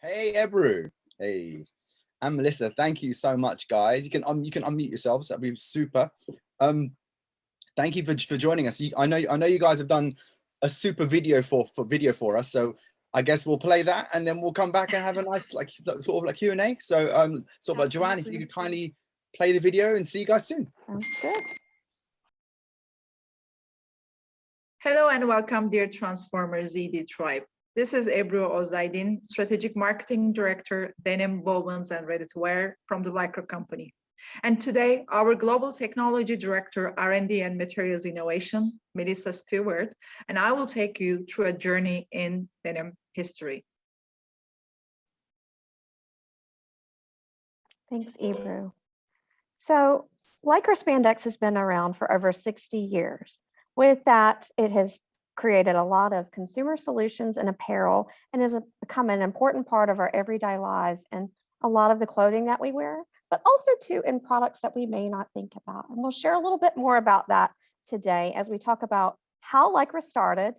Hey, Ebru. Hey, and Melissa. Thank you so much, guys. You can unmute yourselves. That'd be super. Thank you for joining us. I know you guys have done a super video for us. So I guess we'll play that and then we'll come back and have a nice sort of like Q&A. So sort of Joanne, if you could kindly play the video and see you guys soon. Sounds good. Hello and welcome, dear Transformer ZD tribe. This is Ebru Ozaydin, Strategic Marketing Director, Denim, Wovens, and Ready to Wear from the Lycra company. And today, our Global Technology Director, R&D and Materials Innovation, Melissa Stewart, and I will take you through a journey in denim history. Thanks, Ebru. So Lycra spandex has been around for over 60 years. With that, it has created a lot of consumer solutions and apparel and has become an important part of our everyday lives and a lot of the clothing that we wear, but also too in products that we may not think about. And we'll share a little bit more about that today as we talk about how Lycra started,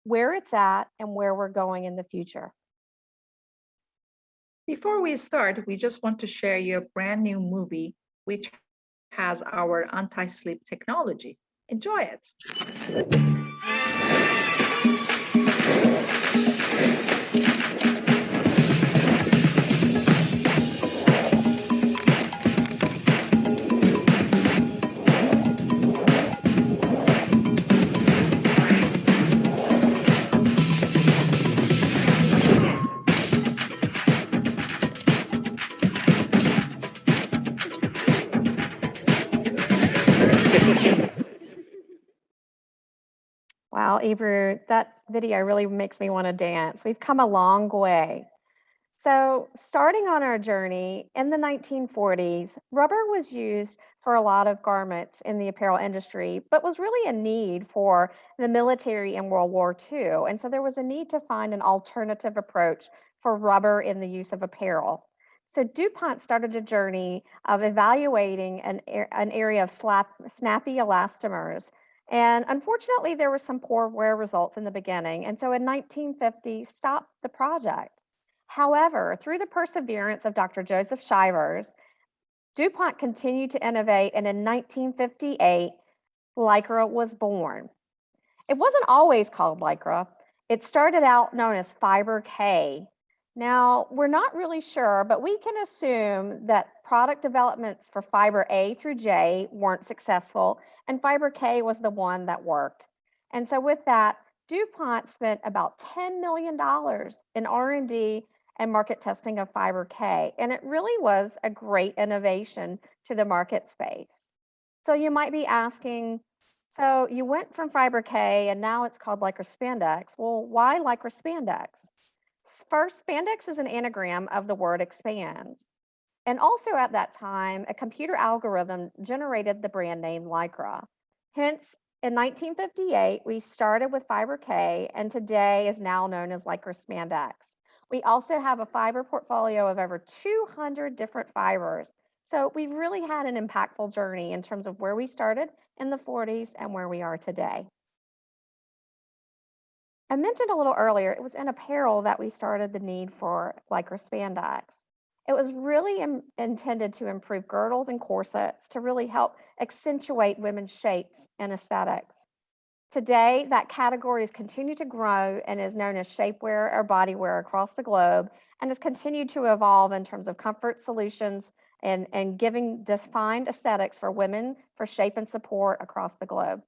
where it's at, and where we're going in the future. Before we start, we just want to share you a brand new movie which has our anti-slip technology. Enjoy it. Wow, Ebru, that video really makes me want to dance. We've come a long way. So starting on our journey in the 1940s, rubber was used for a lot of garments in the apparel industry, but was really a need for the military in World War II. And so there was a need to find an alternative approach for rubber in the use of apparel. So DuPont started a journey of evaluating an area of snappy elastomers. And unfortunately, there were some poor wear results in the beginning. And so in 1950, stopped the project. However, through the perseverance of Dr. Joseph Shivers, DuPont continued to innovate, and in 1958, Lycra was born. It wasn't always called Lycra. It started out known as Fiber K. Now, we're not really sure, but we can assume that product developments for Fiber A through J weren't successful, and Fiber K was the one that worked. And so with that, DuPont spent about $10 million in R&D and market testing of Fiber K. And it really was a great innovation to the market space. So you might be asking, so you went from Fiber K and now it's called Lycra spandex. Well, why Lycra spandex? First, spandex is an anagram of the word expands. And also at that time, a computer algorithm generated the brand name Lycra. Hence, in 1958, we started with Fiber K, and today is now known as Lycra spandex. We also have a fiber portfolio of over 200 different fibers. So we've really had an impactful journey in terms of where we started in the 40s and where we are today. I mentioned a little earlier, it was in apparel that we started the need for Lycra spandex. It was really intended to improve girdles and corsets to really help accentuate women's shapes and aesthetics. Today, that category has continued to grow and is known as shapewear or bodywear across the globe, and has continued to evolve in terms of comfort solutions and giving defined aesthetics for women for shape and support across the globe.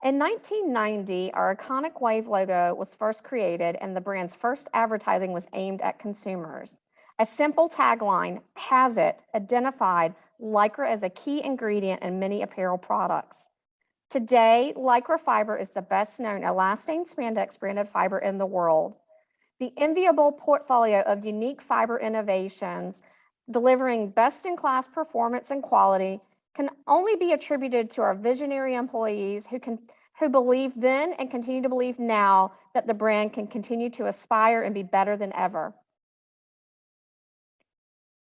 In 1990, our iconic wave logo was first created, and the brand's first advertising was aimed at consumers. A simple tagline, "Has it," identified Lycra as a key ingredient in many apparel products. Today, Lycra fiber is the best-known elastane spandex branded fiber in the world. The enviable portfolio of unique fiber innovations delivering best-in-class performance and quality can only be attributed to our visionary employees who believed then and continue to believe now that the brand can continue to aspire and be better than ever.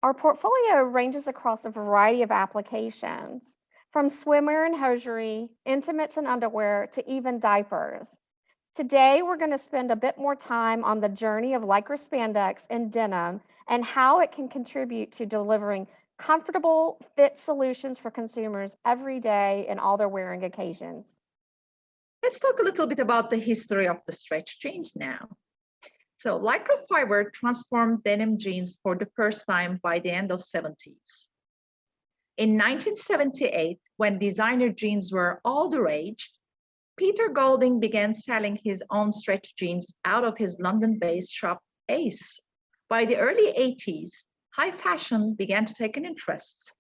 Our portfolio ranges across a variety of applications, from swimwear and hosiery, intimates and underwear, to even diapers. Today, we're going to spend a bit more time on the journey of Lycra spandex and denim and how it can contribute to delivering comfortable fit solutions for consumers every day in all their wearing occasions. Let's talk a little bit about the history of the stretch jeans now. So Lycra fiber transformed denim jeans for the first time by the end of 70s. In 1978, when designer jeans were all the rage, Peter Golding began selling his own stretch jeans out of his London-based shop Ace. By the early 80s, high fashion began to take an interest.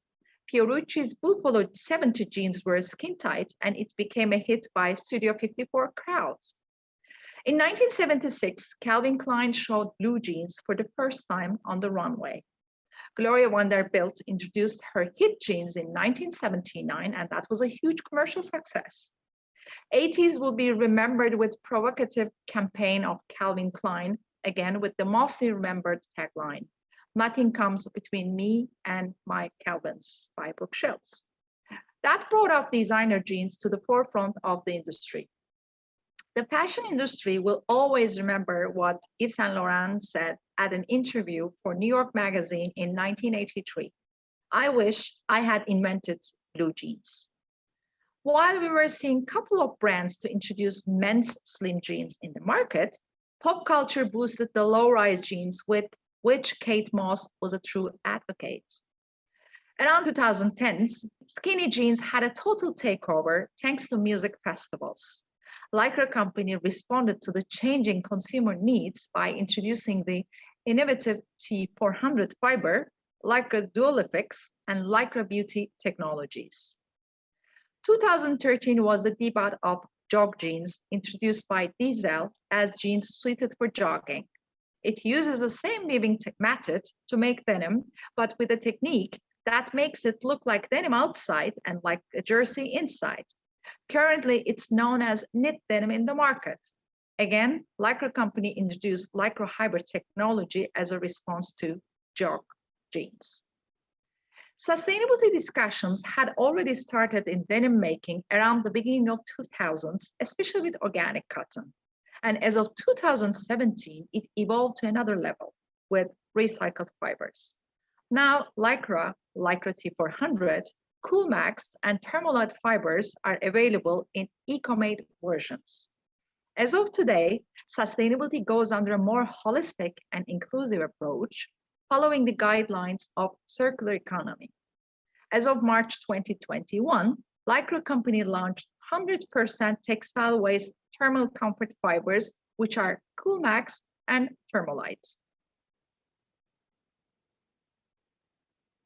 Fiorucci's Buffalo 70 jeans were skin tight, and it became a hit by Studio 54 crowd. In 1976, Calvin Klein showed blue jeans for the first time on the runway. Gloria Vanderbilt introduced her hit jeans in 1979, and that was a huge commercial success. 80s will be remembered with provocative campaign of Calvin Klein, again with the mostly remembered tagline, "Nothing comes between me and my Calvins" by Brooke Shields. That brought up designer jeans to the forefront of the industry. The fashion industry will always remember what Yves Saint Laurent said at an interview for New York Magazine in 1983. "I wish I had invented blue jeans." While we were seeing a couple of brands to introduce men's slim jeans in the market, pop culture boosted the low-rise jeans with which Kate Moss was a true advocate. Around 2010s, skinny jeans had a total takeover thanks to music festivals. Lycra company responded to the changing consumer needs by introducing the innovative T400 fiber, Lycra Dualifix, and Lycra Beauty technologies. 2013 was the debut of jog jeans introduced by DECODE as jeans suited for jogging. It uses the same weaving method to make denim, but with a technique that makes it look like denim outside and like a jersey inside. Currently, it's known as knit denim in the market. Again, Lycra company introduced Lycra hybrid technology as a response to jog jeans. Sustainability discussions had already started in denim making around the beginning of 2000s, especially with organic cotton. And as of 2017, it evolved to another level with recycled fibers. Now, Lycra T400, Coolmax, and Thermolite fibers are available in Ecomate versions. As of today, sustainability goes under a more holistic and inclusive approach, following the guidelines of circular economy. As of March 2021, Lycra company launched 100% textile waste thermal comfort fibers, which are Coolmax and Thermolite.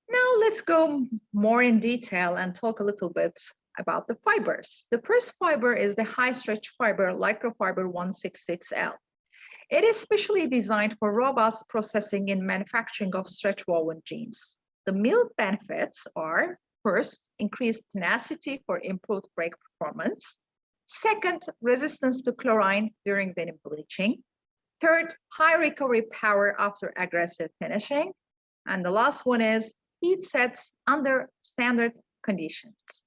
Now let's go more in detail and talk a little bit about the fibers. The first fiber is the high stretch fiber, Lycra Fiber 166L. It is specially designed for robust processing in manufacturing of stretch woven jeans. The mill benefits are, first, increased tenacity for improved break performance. Second, resistance to chlorine during denim bleaching. Third, high recovery power after aggressive finishing. And the last one is heat sets under standard conditions.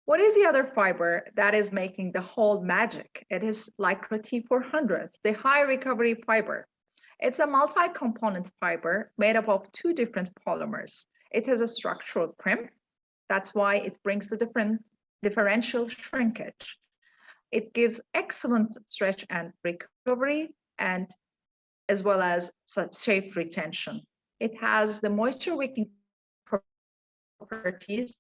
What is the other fiber that is making the whole magic? It is Lycra T400, the high recovery fiber. It's a multi-component fiber made up of two different polymers. It has a structural crimp. That's why it brings the differential shrinkage. It gives excellent stretch and recovery, and as well as shape retention. It has the moisture wicking properties.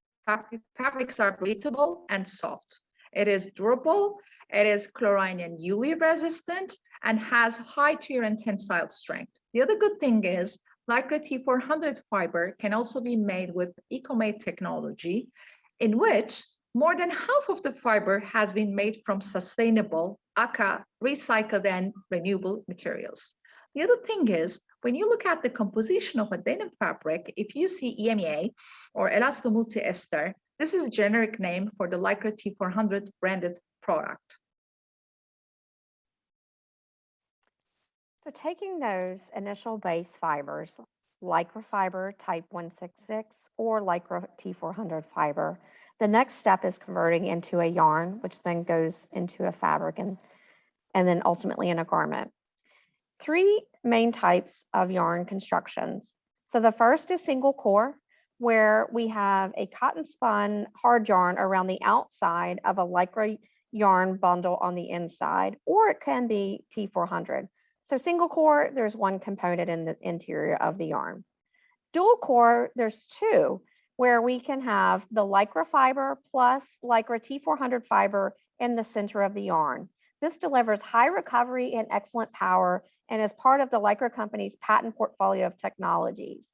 Fabrics are breathable and soft. It is durable, it is chlorine and UV resistant, and has high tear and tensile strength. The other good thing is Lycra T400 fiber can also be made with Ecomate technology, in which more than half of the fiber has been made from sustainable, aka recycled and renewable materials. The other thing is, when you look at the composition of a denim fabric, if you see EMEA or elasto multi-ester, this is a generic name for the Lycra T400 branded product. So taking those initial base fibers, Lycra fiber type 166 or Lycra T400 fiber, The next step is converting into a yarn, which then goes into a fabric and then ultimately in a garment. Three main types of yarn constructions. So the first is single core, where we have a cotton spun hard yarn around the outside of a Lycra yarn bundle on the inside, or it can be T400. So single core, there's one component in the interior of the yarn. Dual core, there's two, where we can have the Lycra fiber plus Lycra T400 fiber in the center of the yarn. This delivers high recovery and excellent power and is part of the Lycra company's patent portfolio of technologies.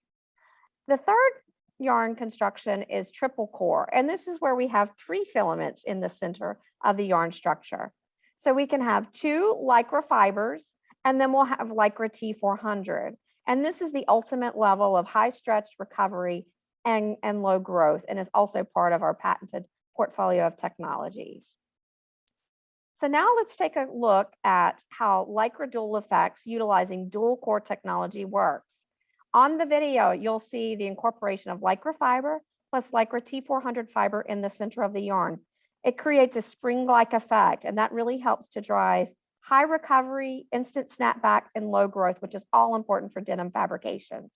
The third yarn construction is triple core, and this is where we have three filaments in the center of the yarn structure. So we can have two Lycra fibers, and then we'll have Lycra T400. And this is the ultimate level of high stretch recovery and low growth, and is also part of our patented portfolio of technologies. So now let's take a look at how Lycra Dual Effects utilizing dual core technology works. On the video, you'll see the incorporation of Lycra fiber plus Lycra T400 fiber in the center of the yarn. It creates a spring-like effect, and that really helps to drive high recovery, instant snapback, and low growth, which is all important for denim fabrications.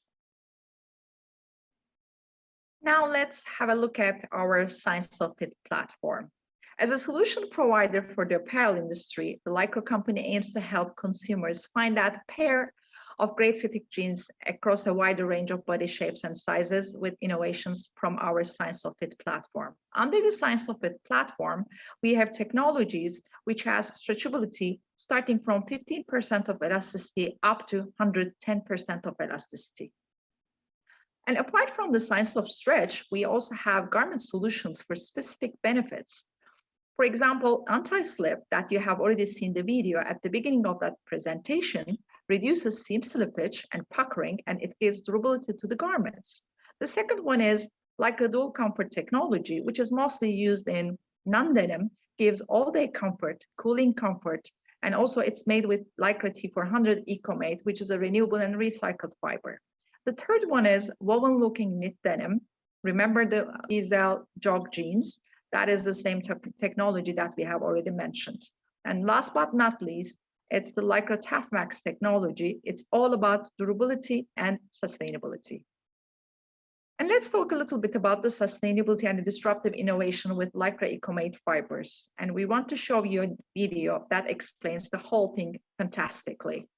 Now let's have a look at our Science of Fit platform. As a solution provider for the apparel industry, the Lycra company aims to help consumers find that pair of great fitting jeans across a wider range of body shapes and sizes with innovations from our Science of Fit platform. Under the Science of Fit platform, we have technologies which has stretchability starting from 15% of elasticity up to 110% of elasticity. And apart from the science of stretch, we also have garment solutions for specific benefits. For example, anti-slip that you have already seen the video at the beginning of that presentation reduces seam slippage and puckering, and it gives durability to the garments. The second one is Lycra Dual Comfort technology, which is mostly used in non-denim, gives all-day comfort, cooling comfort, and also it's made with Lycra T400 Ecomate, which is a renewable and recycled fiber. The third one is woven-looking knit denim. Remember the diesel jog jeans? That is the same technology that we have already mentioned. And last but not least, it's the Lycra TAFMAX technology. It's all about durability and sustainability. And let's talk a little bit about the sustainability and the disruptive innovation with Lycra Ecomate fibers. And we want to show you a video that explains the whole thing fantastically.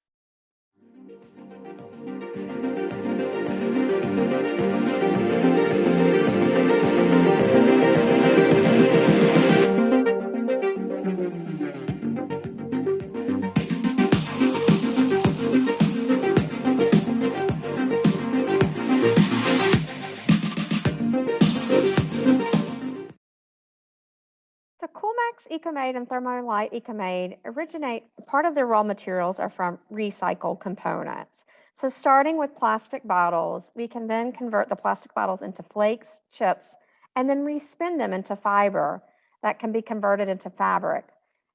So Coolmax Ecomate and Thermolite Ecomate part of their raw materials are from recycled components. So starting with plastic bottles, we can then convert the plastic bottles into flakes, chips, and then respin them into fiber that can be converted into fabric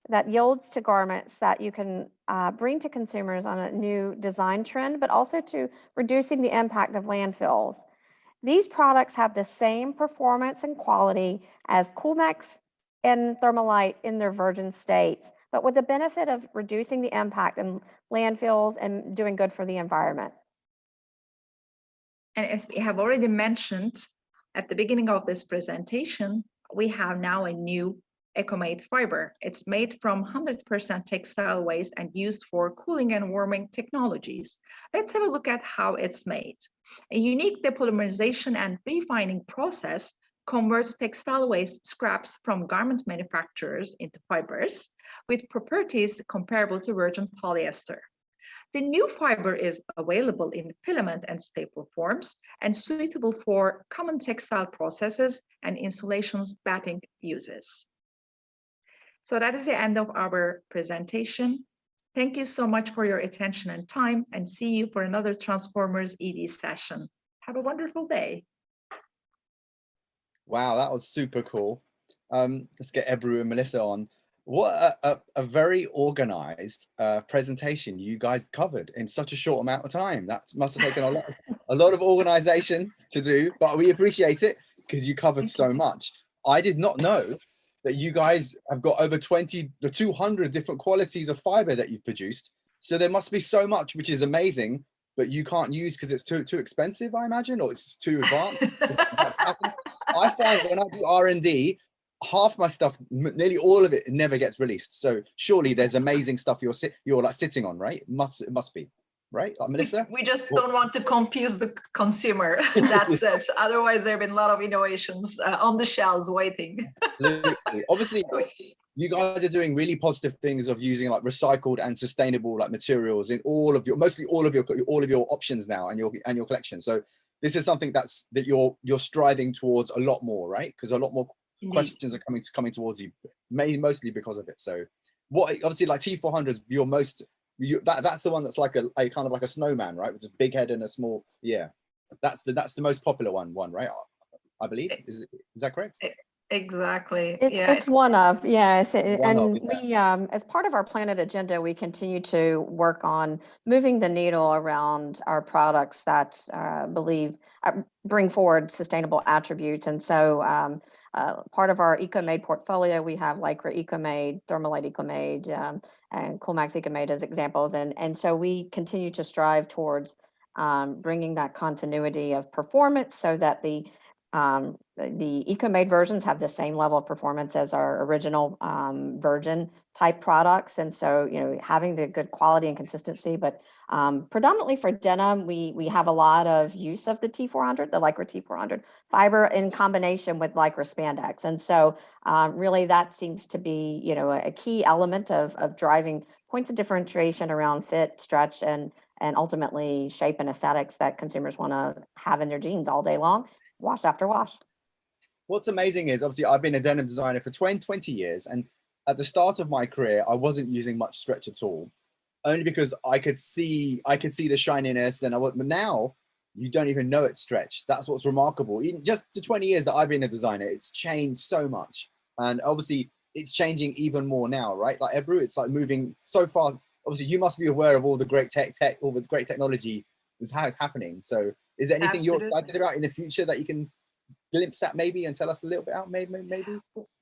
that yields to garments that you can bring to consumers on a new design trend, but also to reducing the impact of landfills. These products have the same performance and quality as Coolmax and Thermolite in their virgin states, but with the benefit of reducing the impact in landfills and doing good for the environment. And as we have already mentioned at the beginning of this presentation, we have now a new Ecomate fiber. It's made from 100% textile waste and used for cooling and warming technologies. Let's have a look at how it's made. A unique depolymerization and refining process converts textile waste scraps from garment manufacturers into fibers with properties comparable to virgin polyester. The new fiber is available in filament and staple forms and suitable for common textile processes and insulations batting uses. So that is the end of our presentation. Thank you so much for your attention and time, and see you for another Transformers ED session. Have a wonderful day. Wow, that was super cool. Let's get Ebru and Melissa on. What a very organized presentation you guys covered in such a short amount of time. That must have taken a lot of organization to do, but we appreciate it because you covered so much. I did not know that you guys have got over 200 different qualities of fiber that you've produced. So there must be so much, which is amazing, but you can't use because it's too expensive, I imagine, or it's too advanced. I find when I do R&D, half my stuff, nearly all of it, never gets released. So surely there's amazing stuff you're like sitting on, right? It must be, right, like Melissa? We just don't want to confuse the consumer. That's it. Otherwise, there have been a lot of innovations on the shelves waiting. Absolutely. Obviously, you guys are doing really positive things of using like recycled and sustainable like materials in mostly all of your options now and your collection. So this is something that you're striving towards a lot more, right? Because a lot more questions are coming towards you, mostly because of it. So what, obviously, like T400s, that's the one that's like a kind of like a snowman, right? With a big head and a small, that's the most popular one, right? I believe. Is that correct? Exactly. It's one of, yes. We, as part of our Planet Agenda, we continue to work on moving the needle around our products that bring forward sustainable attributes. And so part of our Ecomate portfolio, we have Lycra Ecomate, Thermalite Ecomate, and Coolmax Ecomate as examples. And so we continue to strive towards bringing that continuity of performance so that the Ecomate versions have the same level of performance as our original virgin type products. And so, having the good quality and consistency, but predominantly for denim, we have a lot of use of the T400, the Lycra T400 fiber in combination with Lycra spandex. And so really that seems to be, a key element of driving points of differentiation around fit, stretch, and ultimately shape and aesthetics that consumers want to have in their jeans all day long, wash after wash. What's amazing is, obviously, I've been a denim designer for 20 years, and at the start of my career, I wasn't using much stretch at all, only because I could see the shininess, but now you don't even know it's stretch. That's what's remarkable. Even just the 20 years that I've been a designer, it's changed so much, and obviously it's changing even more now, right? Like Ebru, it's like moving so fast. Obviously, you must be aware of all the great all the great technology is how it's happening. So, is there anything you're excited about in the future that you can glimpse at maybe and tell us a little bit out maybe?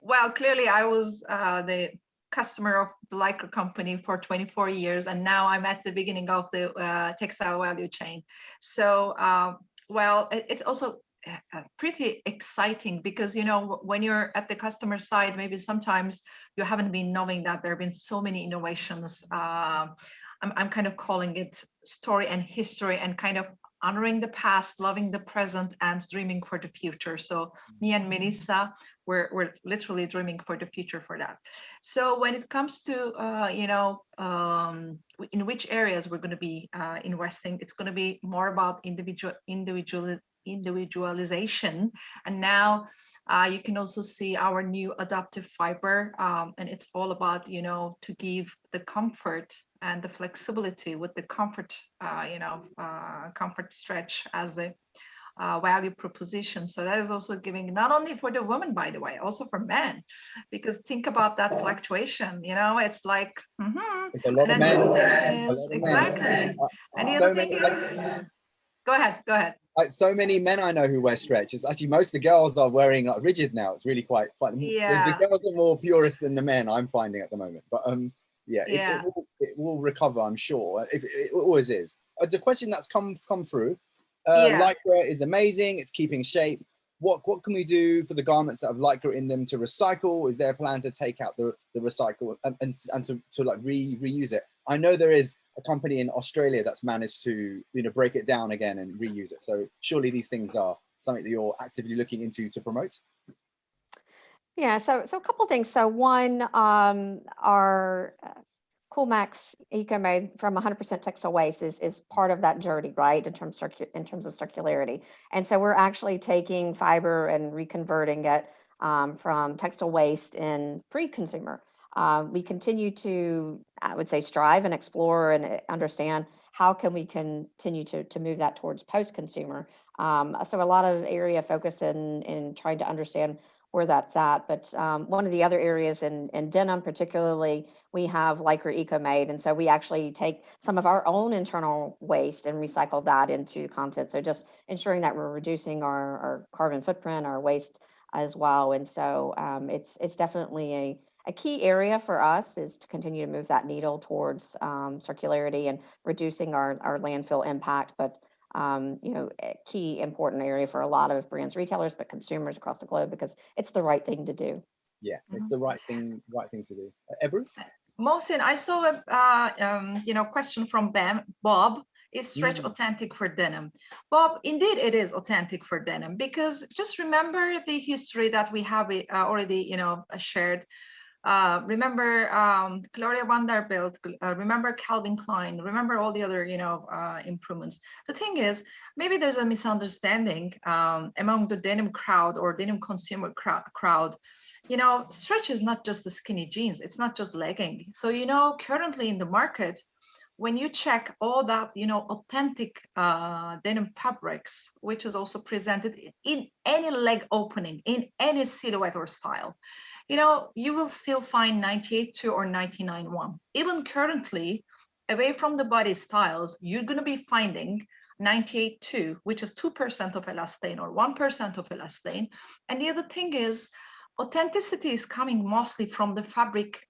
Well, clearly I was the customer of the Lycra company for 24 years, and now I'm at the beginning of the textile value chain. So it's also pretty exciting because when you're at the customer side, maybe sometimes you haven't been knowing that there have been so many innovations. I'm kind of calling it story and history, and kind of honoring the past, loving the present, and dreaming for the future. So me and Melissa, we're literally dreaming for the future for that. So when it comes to in which areas we're going to be investing, it's going to be more about individualization. And now you can also see our new adaptive fiber, and it's all about to give the comfort and the flexibility with the comfort comfort stretch as the value proposition. So that is also giving, not only for the women, by the way, also for men, because think about that fluctuation. It's like it's a lot of men. Exactly. And the other thing is, go ahead. Like so many men I know who wear stretch. It's actually most of the girls are wearing like rigid now. It's really quite fun. Yeah. The girls are more purist than the men, I'm finding at the moment. But it will recover, I'm sure. It always is. It's a question that's come through. Lycra is amazing. It's keeping shape. What can we do for the garments that have Lycra in them to recycle? Is there a plan to take out the recycle and to like reuse it? I know there is a company in Australia that's managed to break it down again and reuse it. So surely these things are something that you're actively looking into to promote. Yeah, so a couple of things. So one, our Coolmax Ecomate from 100% textile waste is part of that journey, right? In terms of circularity. And so we're actually taking fiber and reconverting it from textile waste in pre-consumer. We continue to, I would say, strive and explore and understand how can we continue to move that towards post-consumer. So a lot of area focus in trying to understand where that's at. But one of the other areas in denim particularly, we have Lycra Ecomate. And so we actually take some of our own internal waste and recycle that into content. So just ensuring that we're reducing our carbon footprint, our waste as well. And so it's definitely a key area for us is to continue to move that needle towards circularity and reducing our landfill impact. But you know, a key important area for a lot of brands, retailers, but consumers across the globe, because it's the right thing to do. Yeah, it's the right thing to do. Ebru? Mohsin, I saw a you know, question from Bob. Is stretch authentic for denim? Bob, indeed it is authentic for denim, because just remember the history that we have already, you know, shared. Remember Gloria Vanderbilt, remember Calvin Klein, remember all the other, you know, improvements. The thing is, maybe there's a misunderstanding among the denim crowd or denim consumer crowd. You know, stretch is not just the skinny jeans, it's not just legging. So, you know, currently in the market, when you check all that, you know, authentic denim fabrics, which is also presented in any leg opening, in any silhouette or style, you know, you will still find 98.2 or 99.1. Even currently, away from the body styles, you're going to be finding 98.2, which is 2% of elastane or 1% of elastane. And the other thing is, authenticity is coming mostly from the fabric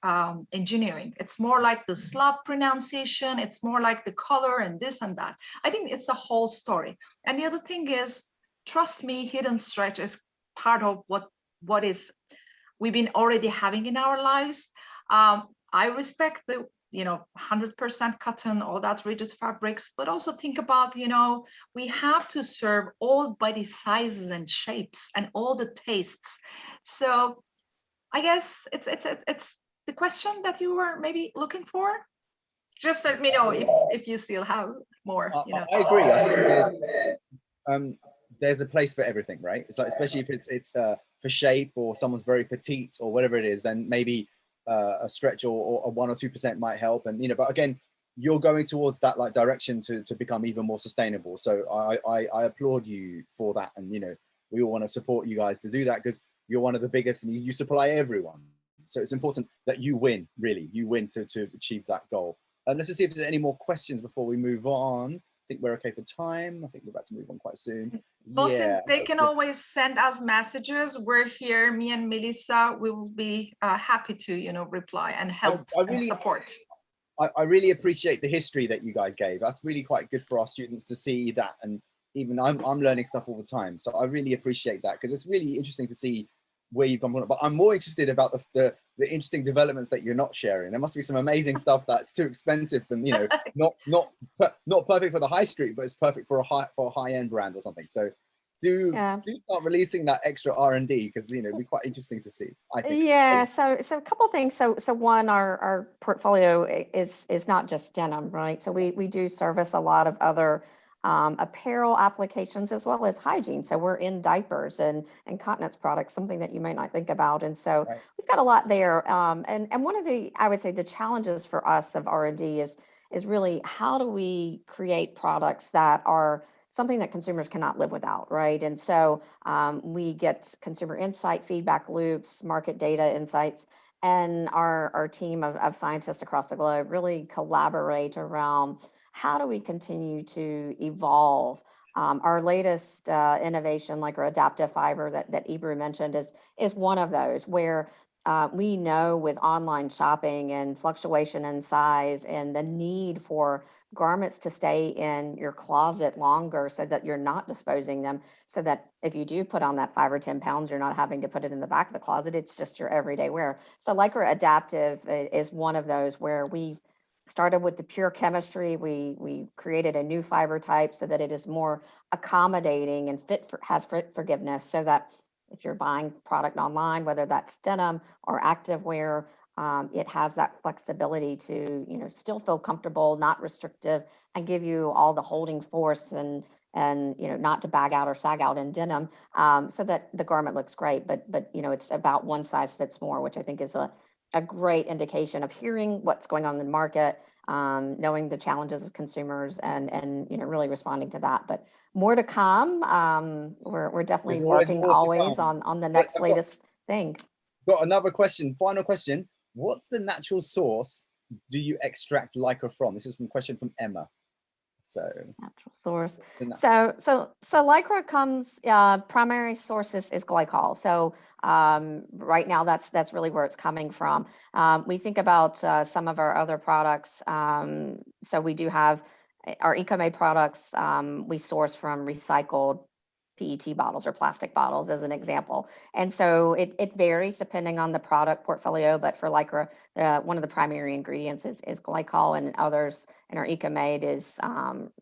engineering. It's more like the Slav pronunciation. It's more like the color and this and that. I think it's a whole story. And the other thing is, trust me, hidden stretch is part of what is we've been already having in our lives. I respect the, you know, 100% cotton, all that rigid fabrics, but also think about, you know, we have to serve all body sizes and shapes and all the tastes. So I guess it's the question that you were maybe looking for. Just let me know if you still have more. You know. I agree. I think there's a place for everything, right? It's like, especially if it's for shape or someone's very petite or whatever it is, then maybe a stretch or a 1 or 2% might help. And, you know, but again, you're going towards that like direction to become even more sustainable. So I applaud you for that. And, you know, we all want to support you guys to do that, because you're one of the biggest and you supply everyone. So it's important that you win, really. You win to achieve that goal. Let's just see if there's any more questions before we move on. I think we're okay for time. I think we're about to move on quite soon. Mohsin, they can always send us messages. We're here, me and Melissa, we will be happy to, you know, reply and help and support. I really appreciate the history that you guys gave. That's really quite good for our students to see that. And even I'm learning stuff all the time. So I really appreciate that, because it's really interesting to see where you've gone from. But I'm more interested about the interesting developments that you're not sharing. There must be some amazing stuff that's too expensive and, you know, not perfect for the high street, but it's perfect for a high-end brand or something. So do start releasing that extra R&D, because, you know, it'd be quite interesting to see, I think. Yeah, so a couple things. So one, our portfolio is not just denim, right? So we do service a lot of other apparel applications as well as hygiene. So we're in diapers and continence products, something that you may not think about. And so we've got a lot there. And one of the, I would say, the challenges for us of R&D is really, how do we create products that are something that consumers cannot live without, right? And so we get consumer insight, feedback loops, market data insights, and our team of scientists across the globe really collaborate around how do we continue to evolve. Our latest innovation, like our adaptive fiber that Ebru mentioned, is one of those where we know with online shopping and fluctuation in size and the need for garments to stay in your closet longer so that you're not disposing them, so that if you do put on that 5 or 10 pounds, you're not having to put it in the back of the closet. It's just your everyday wear. So Lycra Adaptive is one of those where we've started with the pure chemistry. We created a new fiber type so that it is more accommodating and has forgiveness, so that if you're buying product online, whether that's denim or activewear, it has that flexibility to, you know, still feel comfortable, not restrictive, and give you all the holding force and you know, not to bag out or sag out in denim, so that the garment looks great. But you know, it's about one size fits more, which I think is a great indication of hearing what's going on in the market, knowing the challenges of consumers, and you know, really responding to that. But more to come. We're definitely working always on the next latest thing. Got another question, final question. What's the natural source do you extract Lycra from? This is a question from Emma. So natural source. the So Lycra comes, primary sources is glycol. So right now that's really where it's coming from. We think about some of our other products. So we do have our Ecomate products. We source from recycled PET bottles or plastic bottles as an example. And so it varies depending on the product portfolio, but for Lycra, one of the primary ingredients is glycol, and others in our Ecomate is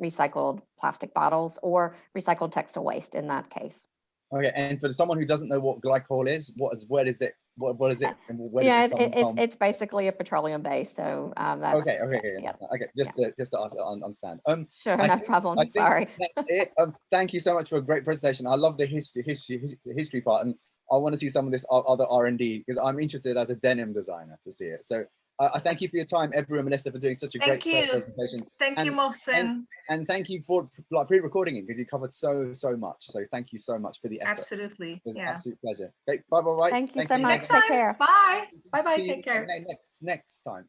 recycled plastic bottles or recycled textile waste in that case. Okay, and for someone who doesn't know what glycol is, what is it, and where does it come from? It's basically a petroleum base. So that's okay, just to understand. Sure, no problem. I think Sorry. that's it. Thank you so much for a great presentation. I love the history part, and I want to see some of this other R&D because I'm interested as a denim designer to see it. So I thank you for your time, Ebru and Melissa, for doing such a great presentation. Thank you, Mohsen. And thank you for pre-recording it because you covered so much. So thank you so much for the effort. Absolutely. It was an absolute pleasure. Okay, bye. Thank you so much. Take care. Bye. Bye. Take care. Next time.